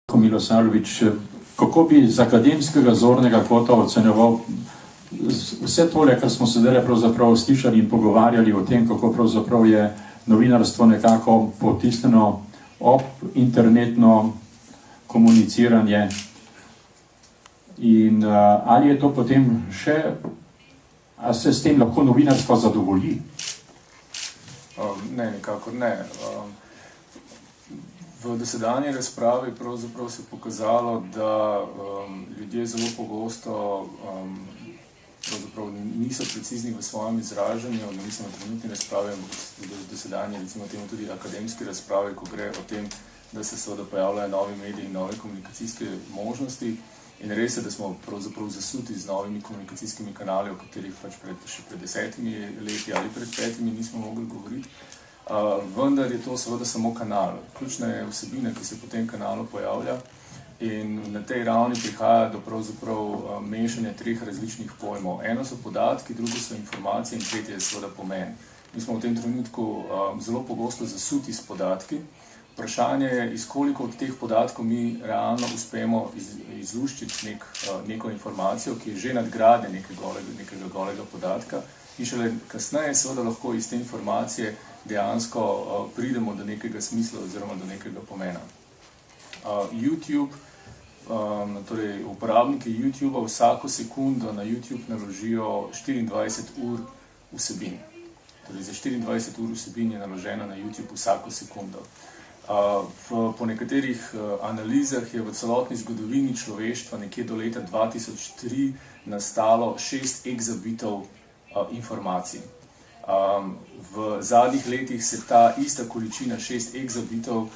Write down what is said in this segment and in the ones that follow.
Marko Milosavljević, kako bi z akademskega zornega kota ocenjeval vse tole, kar smo se zdaj pravzaprav slišali in pogovarjali o tem, kako pravzaprav je novinarstvo nekako potisnjeno ob internetno komuniciranje in ali je to potem še, a se s tem lahko novinarstvo zadovolji? Ne, nikakor ne. V dosedanji razpravi pravzaprav se je pokazalo, da ljudje zelo pogosto pravzaprav niso precizni v svojem izražanju, ne mislim o trenutni razpravi, ampak dosedanji, recimo temu tudi akademski razpravi, ko gre o tem, da se seveda pojavljajo novi mediji in nove komunikacijske možnosti. In res je, da smo pravzaprav zasuti z novimi komunikacijskimi kanali, o katerih pač še pred 10 leti ali pred 5 nismo mogli govoriti. Vendar je to seveda samo kanal. Ključna je vsebina, ki se po tem kanalu pojavlja in na tej ravni prihaja do pravzaprav mešanja 3 različnih pojmov. Eno so podatki, drugo so informacije in tretje je seveda pomen. Mi smo v tem trenutku zelo pogosto zasuti s podatki. Vprašanje je, iz koliko od teh podatkov mi realno uspemo izluščiti neko informacijo, ki je že nadgrade nekega golega podatka in šele kasneje seveda lahko iz te informacije dejansko pridemo do nekega smisla oziroma do nekega pomena. YouTube, torej uporabniki YouTubea vsako sekundo na YouTube naložijo 24 ur vsebin. Torej za 24 ur vsebin je naloženo na YouTube vsako sekundo. Po nekaterih analizah je v celotni zgodovini človeštva nekje do leta 2003 nastalo 6 exabitov informacij. V zadnjih letih se ta ista količina 6 exabitov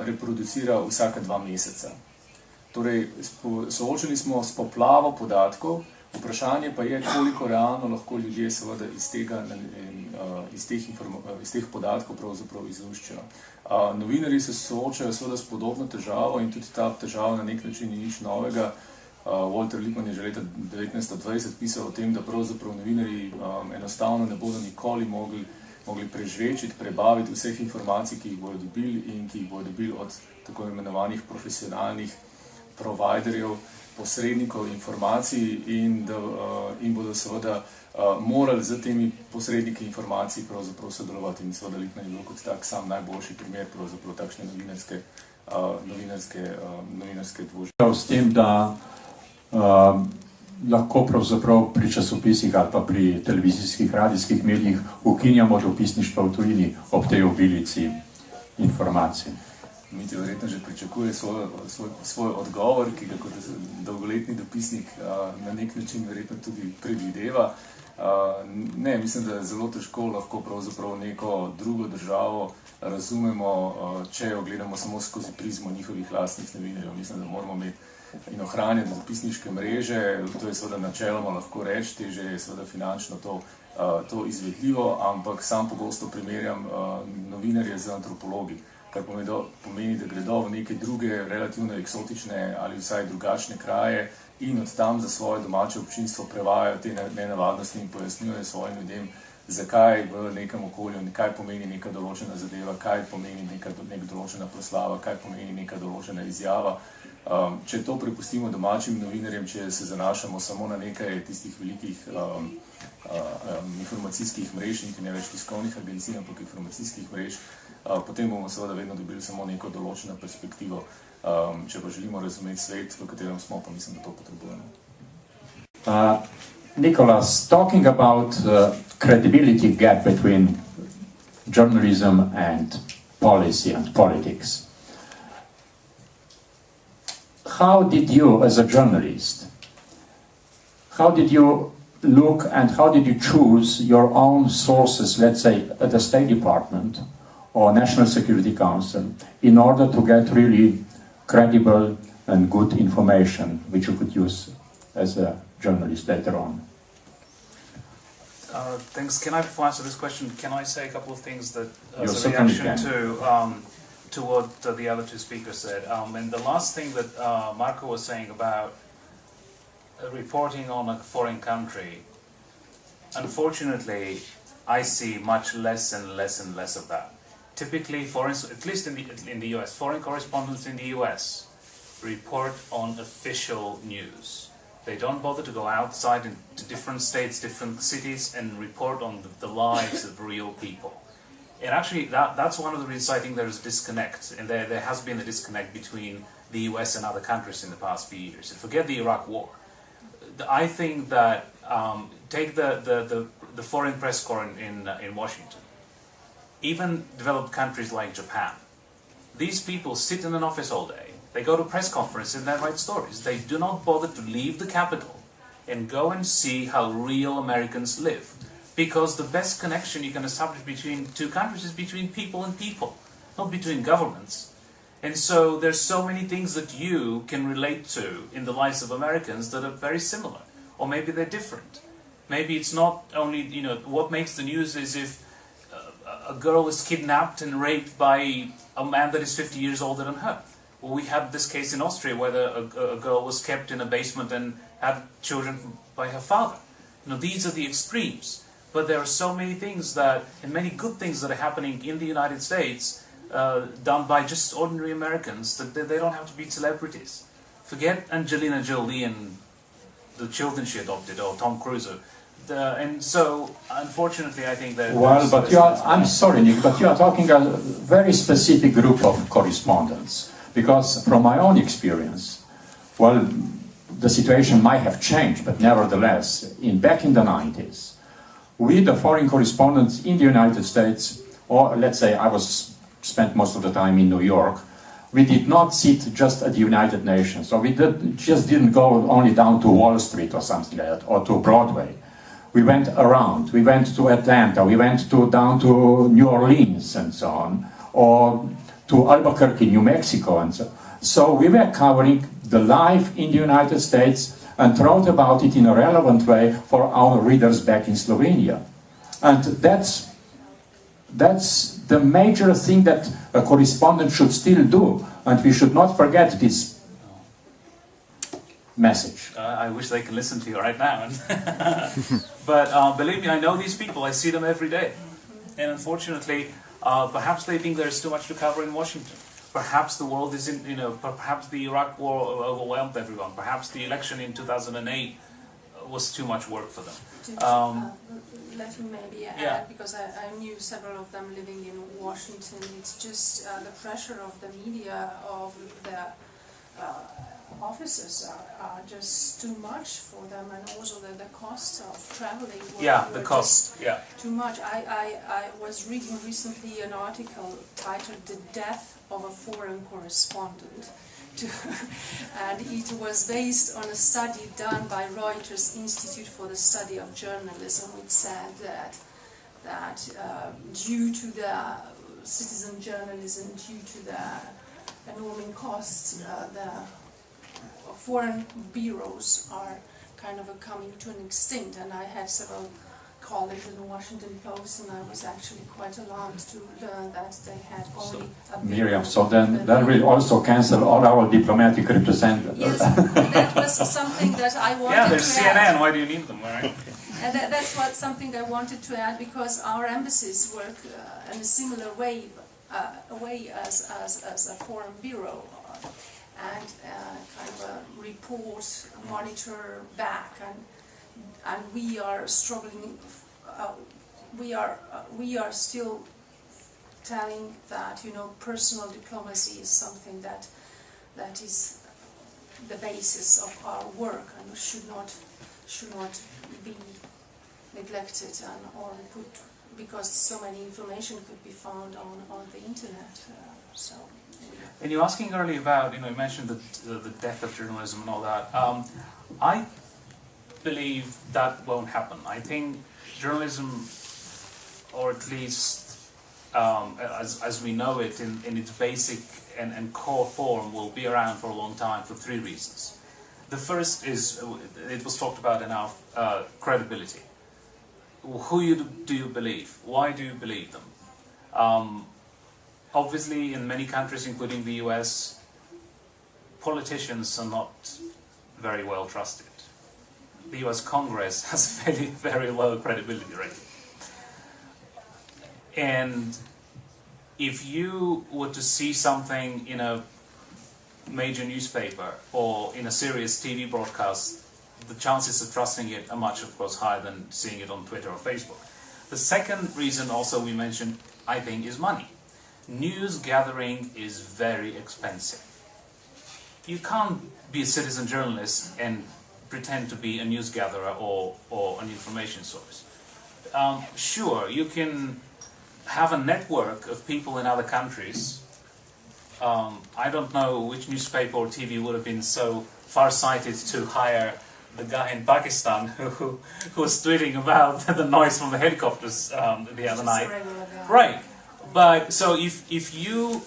reproducira vsaka 2 meseca. Torej, soočeni smo s poplavo podatkov, vprašanje pa je, koliko realno lahko ljudje seveda iz teh podatkov pravzaprav izluščijo. Novinarji se soočajo seveda s podobno težavo in tudi ta težava na nek način ni nič novega. Walter Lippmann je že leta 1920 pisal o tem, da pravzaprav novinarji enostavno ne bodo nikoli mogli prežvečiti, prebaviti vseh informacij, ki jih bodo dobili in ki jih bodo dobili od tako imenovanih profesionalnih providerjev, posrednikov informacij in bodo seveda morali z temi posredniki informacij pravzaprav sodelovati in seveda Lippmann je bil kot tak sam najboljši primer pravzaprav takšne novinarske dvožbe. S tem, da lahko pravzaprav pri časopisih ali pa pri televizijskih, radijskih medijih ukinjamo dopisništvo v tujini ob tej obilici informacij. Mitja verjetno že pričakuje svoj odgovor, ki ga kot dolgoletni dopisnik na nek način verjetno tudi predvideva. Ne, mislim, da je zelo težko lahko pravzaprav neko drugo državo razumemo, če jo gledamo samo skozi prizmo njihovih lastnih novinarjev. Mislim, da moramo imeti in ohranjati dopisniške mreže, to je seveda načeloma lahko reči, že je seveda finančno to izvedljivo, ampak sam pogosto primerjam novinarje z antropologi, kar pomeni, da gredo v neke druge relativno eksotične ali vsaj drugačne kraje in od tam za svoje domače občinstvo prevajajo te nenavadnosti in pojasnjujejo svojim ljudem, zakaj v nekem okolju, kaj pomeni neka določena zadeva, kaj pomeni neka določena proslava, kaj pomeni neka določena izjava. Če to prepustimo domačim novinarjem, če se zanašamo samo na nekaj tistih velikih informacijskih mrež, niti ne več tiskovnih agencij, ampak informacijskih mrež, potem bomo seveda vedno dobili samo neko določeno perspektivo. Če pa želimo razumeti svet, v katerem smo, pa mislim, da to potrebujemo. Nicholas, talking about credibility gap between journalism and policy and politics. How did you, as a journalist, how did you look and how did you choose your own sources, let's say at the State Department or National Security Council, in order to get really credible and good information which you could use as a journalist later on? Thanks. Can I, before I answer this question, can I say a couple of things that as You a reaction certainly to what the other two speakers said? And the last thing that Marko was saying about reporting on a foreign country, unfortunately, I see much less and less of that. Typically, at least in the US, foreign correspondents in the US report on official news. They don't bother to go outside into different states, different cities, and report on the lives of real people. And actually, that's one of the reasons I think there's a disconnect, and there has been a disconnect between the US and other countries in the past few years. And forget the Iraq War. I think that, take the foreign press corps in Washington, even developed countries like Japan. These people sit in an office all day, they go to press conferences and they write stories. They do not bother to leave the capital and go and see how real Americans live. Because the best connection you can establish between two countries is between people and people, not between governments. And so there's so many things that you can relate to in the lives of Americans that are very similar, or maybe they're different. Maybe it's not only, you know, what makes the news is if a girl is kidnapped and raped by a man that is 50 years older than her. Well, we had this case in Austria where a girl was kept in a basement and had children by her father. You know, these are the extremes. But there are so many things that, and many good things that are happening in the United States, done by just ordinary Americans, that they don't have to be celebrities. Forget Angelina Jolie and the children she adopted, or Tom Cruise. And so, unfortunately, I think that... Well, but you are, I'm sorry, Nick, but you are talking a very specific group of correspondents. Because from my own experience, well, the situation might have changed, but nevertheless, back in the 90s, we, the foreign correspondents in the United States, or let's say I spent most of the time in New York, we did not sit just at the United Nations, or we just didn't go only down to Wall Street or something like that, or to Broadway. We went around, we went to Atlanta, we went down to New Orleans and so on, or to Albuquerque, New Mexico, and so. So we were covering the life in the United States and wrote about it in a relevant way for our readers back in Slovenia. And that's the major thing that a correspondent should still do, and we should not forget this message. I wish they could listen to you right now. But believe me, I know these people, I see them every day. And unfortunately, perhaps they think there's too much to cover in Washington. Perhaps the world isn't, you know, perhaps the Iraq war overwhelmed everyone. Perhaps the election in 2008 was too much work for them. Let me maybe add, because I knew several of them living in Washington. It's just the pressure of the media, of the offices are just too much for them, and also the cost of traveling. The cost, too much. I was reading recently an article titled "The Death of a Foreign Correspondent," and it was based on a study done by Reuters Institute for the Study of Journalism, which said that due to the citizen journalism, due to the enormous costs, the foreign bureaus are kind of coming to an extinct. And I had several colleagues in the Washington Post, and I was actually quite alarmed to learn that they had only a Miriam, so then we'll also cancel all our diplomatic representatives. Yes, that was something that I wanted to add. Yeah, there's CNN, why do you need them, right? And that's something I wanted to add, because our embassies work in a similar way as a foreign bureau, and kind of report, monitor back, and we are struggling. We are still telling that, you know, personal diplomacy is something that is the basis of our work and should not be neglected or put, because so many information could be found on the internet. And you were asking earlier about, you know, you mentioned the death of journalism and all that. I believe that won't happen. I think journalism, or at least as we know it in its basic and core form, will be around for a long time for three reasons. The first is, it was talked about in our credibility. Who do you believe? Why do you believe them? Obviously, in many countries, including the US, politicians are not very well trusted. The US Congress has a very low credibility rating. And if you were to see something in a major newspaper or in a serious TV broadcast, the chances of trusting it are much, of course, higher than seeing it on Twitter or Facebook. The second reason also we mentioned, I think, is money. News gathering is very expensive. You can't be a citizen journalist and pretend to be a news gatherer or an information source. Sure, you can have a network of people in other countries. I don't know which newspaper or TV would have been so far-sighted to hire the guy in Pakistan who was tweeting about the noise from the helicopters the other night. Right. But so if you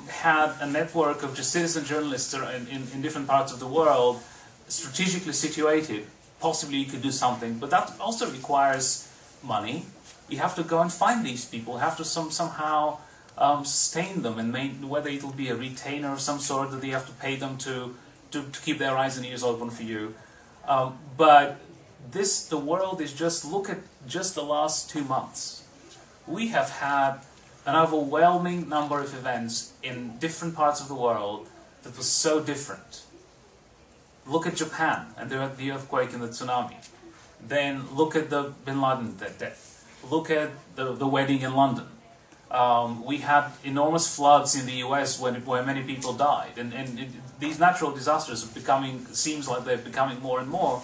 had a network of just citizen journalists in different parts of the world, strategically situated, possibly you could do something. But that also requires money. You have to go and find these people. You have to somehow sustain them, and whether it will be a retainer of some sort that you have to pay them to keep their eyes and ears open for you. But the world is look at just the last 2 months. We have had an overwhelming number of events in different parts of the world that was so different. Look at Japan and the earthquake and the tsunami. Then look at the Bin Laden death. Look at the wedding in London. We had enormous floods in the US where many people died. And these natural disasters seems like they're becoming more and more.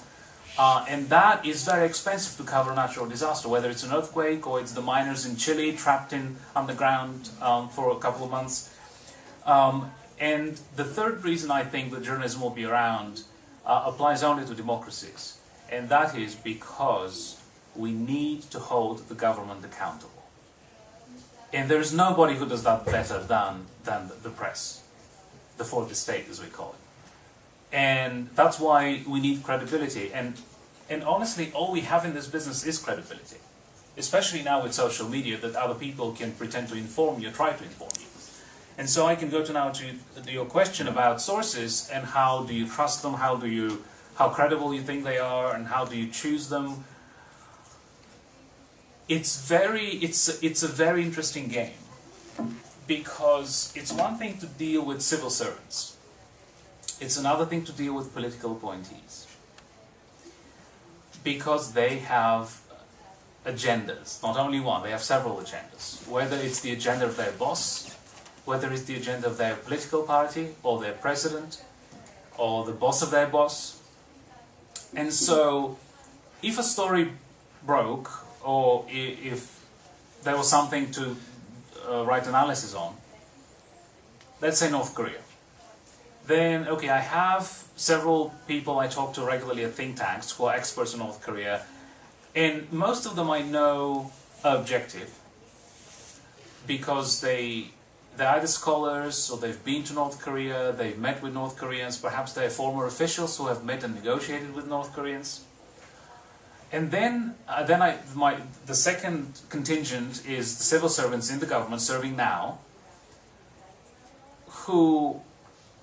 And that is very expensive to cover a natural disaster, whether it's an earthquake or it's the miners in Chile trapped underground for a couple of months. And the third reason I think that journalism will be around applies only to democracies. And that is because we need to hold the government accountable. And there is nobody who does that better than the press, the fourth estate as we call it. And that's why we need credibility. And honestly, all we have in this business is credibility. Especially now with social media, that other people can pretend to inform you, try to inform you. And so I can go now to your question about sources and how do you trust them, how credible you think they are, and how do you choose them. It's a very interesting game, because it's one thing to deal with civil servants. It's another thing to deal with political appointees, because they have agendas, not only one, they have several agendas. Whether it's the agenda of their boss, whether it's the agenda of their political party, or their president, or the boss of their boss. And so, if a story broke, or if there was something to write analysis on, let's say North Korea, then, okay, I have several people I talk to regularly at think tanks who are experts in North Korea, and most of them I know are objective, because they're either scholars, or they've been to North Korea, they've met with North Koreans, perhaps they're former officials who have met and negotiated with North Koreans. And then the second contingent is the civil servants in the government serving now, who,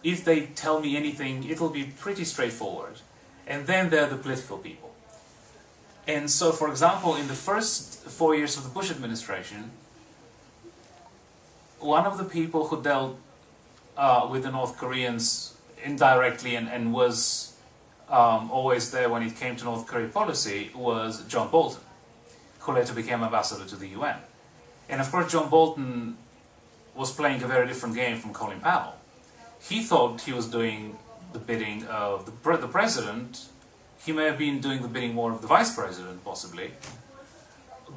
if they tell me anything, it'll be pretty straightforward. And then there are the political people. And so, for example, in the first 4 years of the Bush administration, one of the people who dealt with the North Koreans indirectly and was always there when it came to North Korea policy was John Bolton, who later became ambassador to the UN. And of course, John Bolton was playing a very different game from Colin Powell. He thought he was doing the bidding of the president. He may have been doing the bidding more of the vice president, possibly.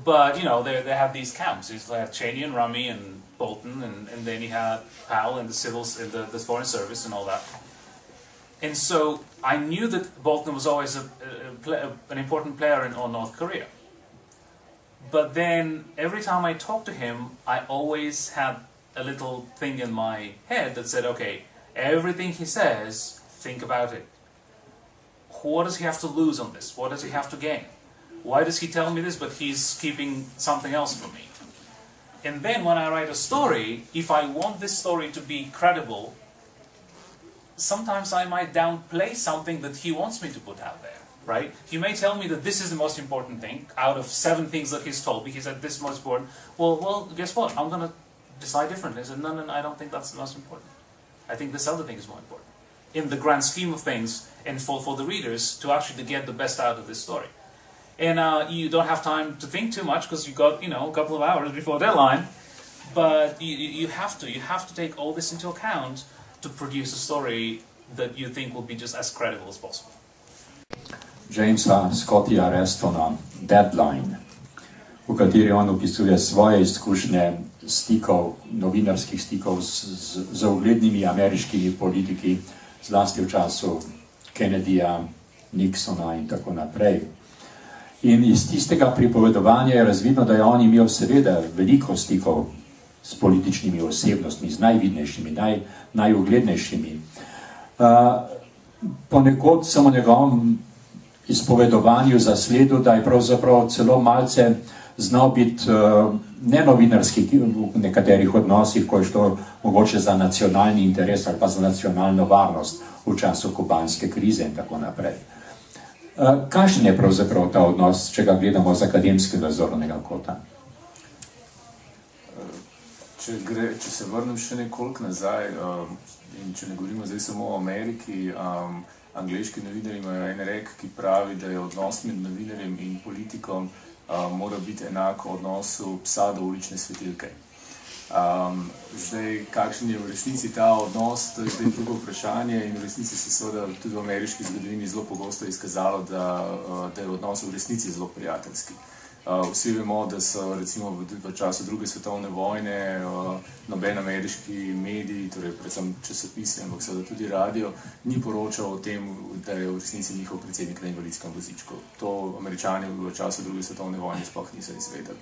But, you know, they had these camps. They had Cheney and Rummy and Bolton, and then he had Powell and the Foreign Service and all that. And so I knew that Bolton was always an important player on North Korea. But then every time I talked to him, I always had a little thing in my head that said, okay, everything he says, think about it. What does he have to lose on this? What does he have to gain? Why does he tell me this, but he's keeping something else from me? And then when I write a story, if I want this story to be credible, sometimes I might downplay something that he wants me to put out there, right? He may tell me that this is the most important thing out of 7 things that he's told me. He said this is most important. Well, guess what? I'm going to decide differently. I said, no, I don't think that's the most important. I think this other thing is more important. in the grand scheme of things, and for the readers to actually get the best out of this story. And you don't have time to think too much because you've got, a couple of hours before deadline, but you have to take all this into account to produce a story that you think will be just as credible as possible. Jamesa Scottija Restona Deadline, v kateri on opisuje svoje izkušnje stikov, novinarskih stikov z uglednimi ameriškimi politiki, zlasti v času Kennedyja, Nixona in tako naprej. In iz tistega pripovedovanja je razvidno, da je on imel seveda veliko stikov s političnimi osebnostmi, z najvidnejšimi, najuglednejšimi. Ponekod sem v njegovem izpovedovanju zasledil, da je pravzaprav celo malce znal biti nenovinarski v nekaterih odnosih, ko je šlo mogoče za nacionalni interes ali pa za nacionalno varnost v času kubanske krize in tako naprej. Kakšen je pravzaprav ta odnos, če ga gledamo z akademskega zornega kota? Če se vrnem še nekoliko nazaj, in če ne govorimo zdaj samo o Ameriki, angleški novinarji imajo en rek, ki pravi, da je odnos med novinarjem in politikom mora biti enak odnosu psa do ulične svetilke. Zdaj, kakšen je v resnici ta odnos, to je zdaj drugo vprašanje in v resnici se seveda tudi v ameriški zgodovini zelo pogosto izkazalo, da je odnos v resnici zelo prijateljski. Vsi vemo, da so recimo v času druge svetovne vojne noben ameriški medij, torej predvsem časopisi, ampak seveda tudi radio, ni poročal o tem, da je v resnici njihov predsednik na invalidskem vozičku. To Američani v času druge svetovne vojne sploh niso izvedeli.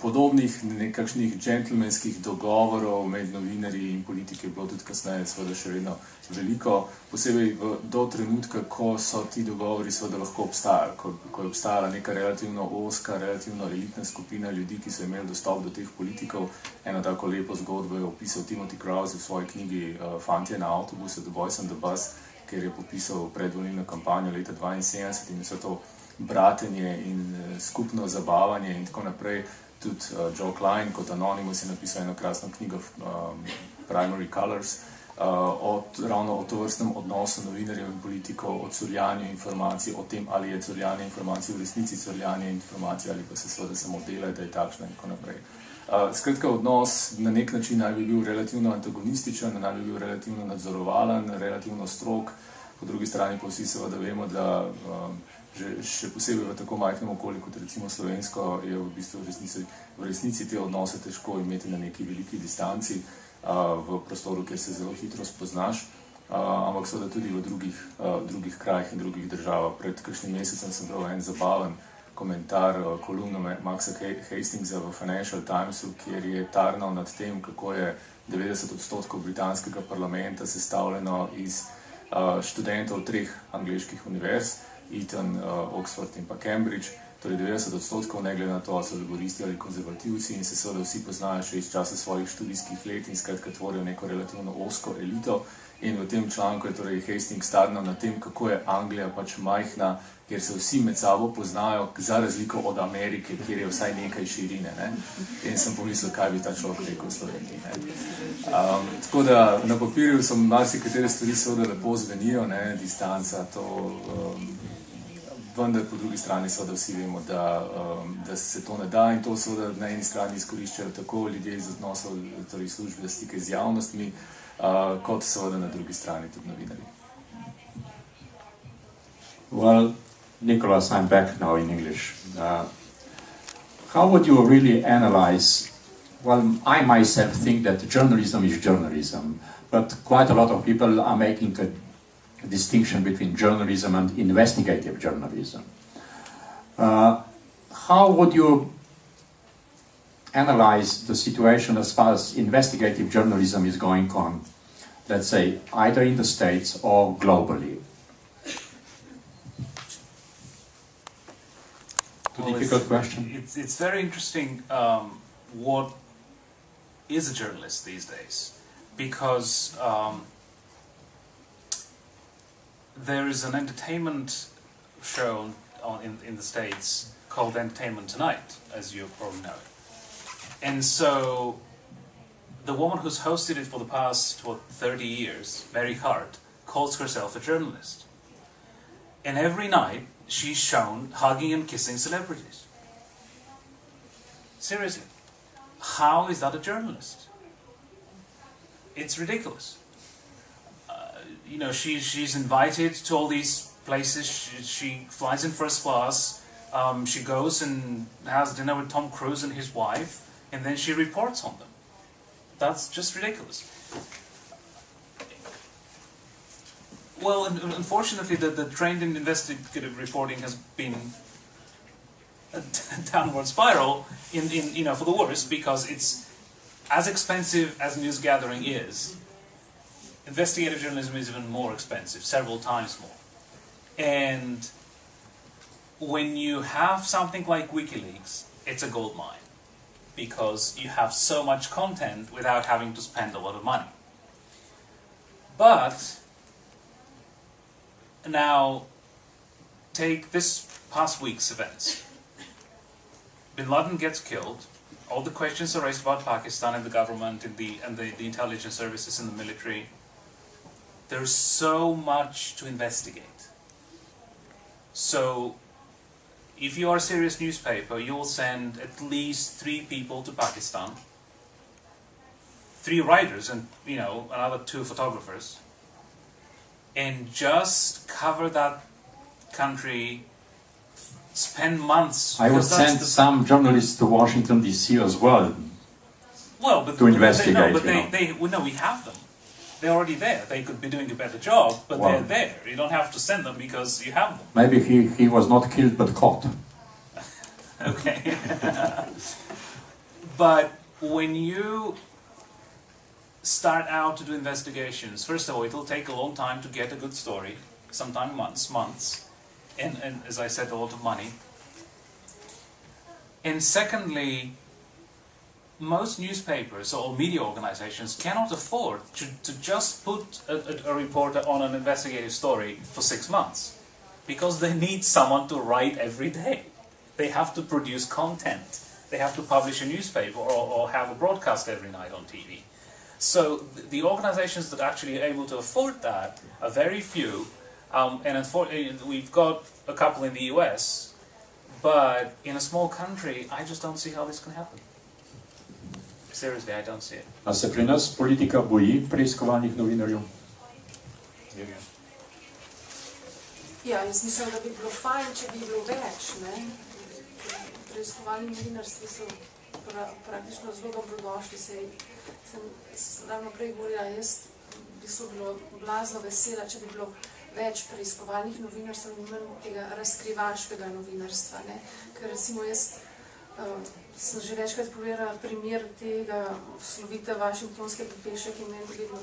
Podobnih nekakšnih džentlmenskih dogovorov med novinarji in politiki je bilo tudi kasneje seveda še vedno veliko, posebej do trenutka, ko so ti dogovori seveda lahko obstajali, ko je obstajala neka relativno ozka, relativno elitna skupina ljudi, ki so imeli dostop do teh politikov. Eno tako lepo zgodbo je opisal Timothy Krause v svoji knjigi Fantje na avtobusu, The Boys on the Bus, kjer je popisal predvolilno kampanjo leta 1972 in vse to bratenje in skupno zabavanje in tako naprej. Tudi Joe Klein kot Anonymous je napisal eno krasno knjigo Primary Colors ravno o tovrstnem odnosu novinarjev in politikov, o curljanju informacij, o tem, ali je curljanje informacij v resnici curljanje informacij ali pa se seveda samo dela, da je takšno in tako naprej. Skratka, odnos na nek način naj bi bil relativno antagonističen, naj bi bil relativno nadzorovalen, relativno strog, po drugi strani pa vsi seveda vemo, da še posebej v tako majhnem okolju kot recimo slovensko je v bistvu v resnici te odnose težko imeti na neki veliki distanci v prostoru, kjer se zelo hitro spoznaš, ampak seveda tudi v drugih krajih in drugih državah. Pred kakšnim mesecem sem bral en zabaven komentar kolumno Maxa Hastingsa v Financial Timesu, kjer je tarnal nad tem, kako je 90% britanskega parlamenta sestavljeno iz študentov 3 angleških univerz, Eton, Oxford in pa Cambridge, torej 90%, ne glede na to, ali so laboristi ali konzervativci in se seveda vsi poznajo še iz časa svojih študijskih let in skratka tvorijo neko relativno ozko elito. In v tem članku je torej Hastings tarnal na tem, kako je Anglija pač majhna, kjer se vsi med sabo poznajo, za razliko od Amerike, kjer je vsaj nekaj širine. Ne? In sem pomislil, kaj bi ta človek rekel v Sloveniji. Tako da na papirju so marsikatere stvari seveda lepo zvenijo, distanca, to vendar po drugi strani seveda vsi vemo, da se to ne da in to seveda na eni strani izkoriščajo tako ljudje iz odnosov, torej službe za stike z javnostmi, kot seveda na drugi strani tudi novinarji. Well, Nicholas, I'm back now in English. How would you really analyze, well, I myself think that journalism is journalism, but quite a lot of people are making a distinction between journalism and investigative journalism. How would you analyze the situation as far as investigative journalism is going on, let's say, either in the States or globally? Well, difficult question. It's very interesting what is a journalist these days, because there is an entertainment show in the States called Entertainment Tonight, as you probably know. And so the woman who's hosted it for the past 30 years, Mary Hart, calls herself a journalist. And every night, she's shown hugging and kissing celebrities. Seriously. How is that a journalist? It's ridiculous. You know, she's invited to all these places. She flies in first class. She goes and has dinner with Tom Cruise and his wife, and then she reports on them. That's just ridiculous. Well, unfortunately, the trend in investigative reporting has been a downward spiral you know, for the worse, because it's as expensive as news gathering is. Investigative journalism is even more expensive, several times more. And when you have something like WikiLeaks, it's a gold mine, because you have so much content without having to spend a lot of money. But now, take this past week's events. Bin Laden gets killed. All the questions are raised about Pakistan and the government and the intelligence services and the military. There's so much to investigate. So, if you are a serious newspaper, you will send at least 3 people to Pakistan, 3 writers and, you know, another 2 photographers, and just cover that country, spend months. I would send some journalists to Washington DC as well. Well, but to investigate. We have them. They're already there. They could be doing a better job, but they're there. You don't have to send them because you have them. Maybe he was not killed but caught. Okay. But when you start out to do investigations, first of all, it will take a long time to get a good story, sometimes months, and as I said, a lot of money. And secondly, most newspapers or media organizations cannot afford to just put a reporter on an investigative story for 6 months, because they need someone to write every day. They have to produce content. They have to publish a newspaper or have a broadcast every night on TV. So the organizations that actually are able to afford that are very few, and unfortunately we've got a couple in the US, but in a small country, I just don't see how this can happen. Seriously, I don't see it. A se pri nas politika boji preiskovalnih novinarjev? Ja, jaz mislim, da bi bilo fajn, če bi bilo več, ne? Preiskovalni novinarstvi so praktično zelo dobrodošli. Sem ravno prej govorila, jaz bi se bilo blazno vesela, če bi bilo več preiskovalnih novinarstv in manj tega razkrivaškega novinarstva, ne? Ker recimo jaz sem že večkrat povedala primer tega slovite Washingtonske depeše, ki meni vedno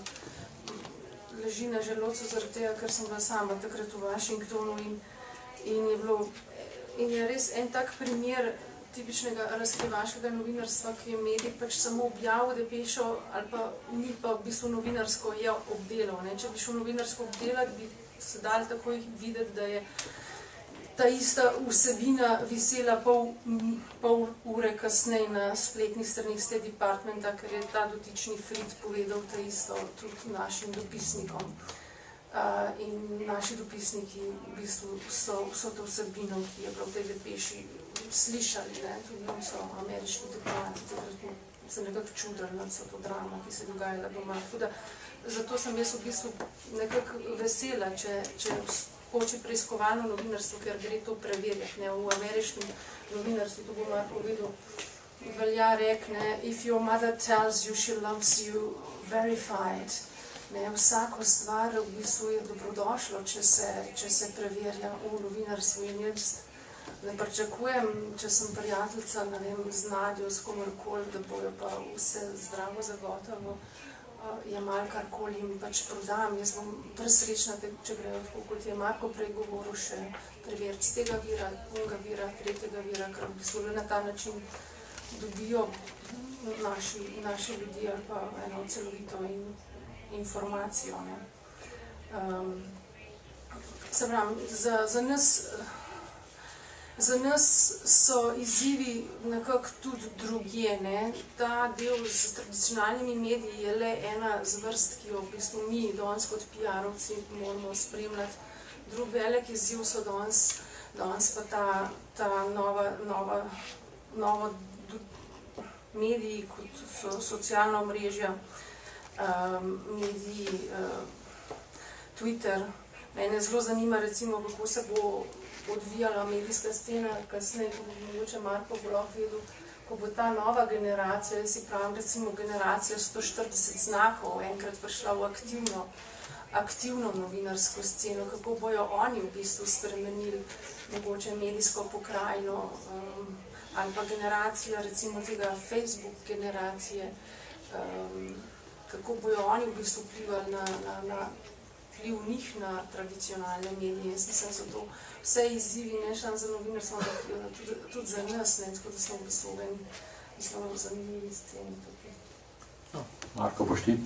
leži na želodcu zaradi tega, ker sem bila sama takrat v Washingtonu in je res en tak primer tipičnega razkrivaškega novinarstva, ki je medij pač samo objavil depešo ali pa ni pa v bistvu novinarsko je obdelal. Če bi šel novinarsko obdelati, bi se dali takoj videti, da je ta ista vsebina visela pol ure kasneje na spletnih stranih State Departmenta, ker je ta dotični Frid povedal ta isto tudi našim dopisnikom. In naši dopisniki v bistvu so to vsebino, ki je bila v tej depeši, slišali, tudi so ameriški diplomati, takrat se nekako čudili nad to dramo, ki se je dogajala doma. Zato sem jaz v bistvu nekako vesela, če hoče preiskovalno novinarstvo, ker gre to preverjati. V ameriškem novinarstvu, to bo Marko povedal, velja rek, if your mother tells you she loves you, verify it. Vsako stvar v bistvu je dobrodošlo, če se preverja v novinarstvu. In jaz ne pričakujem, če sem prijateljica, ne vem, z Nadjo, s komorkoli, da bojo pa vse zdravo zagotovo jemali karkoli in pač prodam. Jaz bom presrečna, če grejo tako, kot je Marko prej govoril, še preveriti z tega vira, onega vira, tretjega vira, ker v bistvu na ta način dobijo naši ljudje ali pa eno celovito informacijo. Se pravi, za nas Za nas so izzivi nekako tudi drugje, ne. Ta del s tradicionalnimi mediji je le ena zvrst, ki jo v bistvu mi danes kot PR-ovci moramo spremljati. Drug velik izziv so danes pa ta nova mediji, kot so socialna omrežja, mediji, Twitter. Mene zelo zanima, recimo, kako se bo odvijala medijska scena, kasneje, ko bo mogoče Marko bo lahko vedel, ko bo ta nova generacija, jaz si pravim, recimo generacija 140 znakov, enkrat prišla v aktivno novinarsko sceno, kako bojo oni v bistvu spremenili mogoče medijsko pokrajino, ali pa generacija, recimo tega Facebook generacije, kako bojo oni v bistvu vplivali na vpliv njih na tradicionalne medije. Jaz mislim, so to vse izzivi, ne samo za novinarstvo, ampak tudi za nas, ne, tako da smo v bistvu v zanimivi sceni. Marko, boš ti?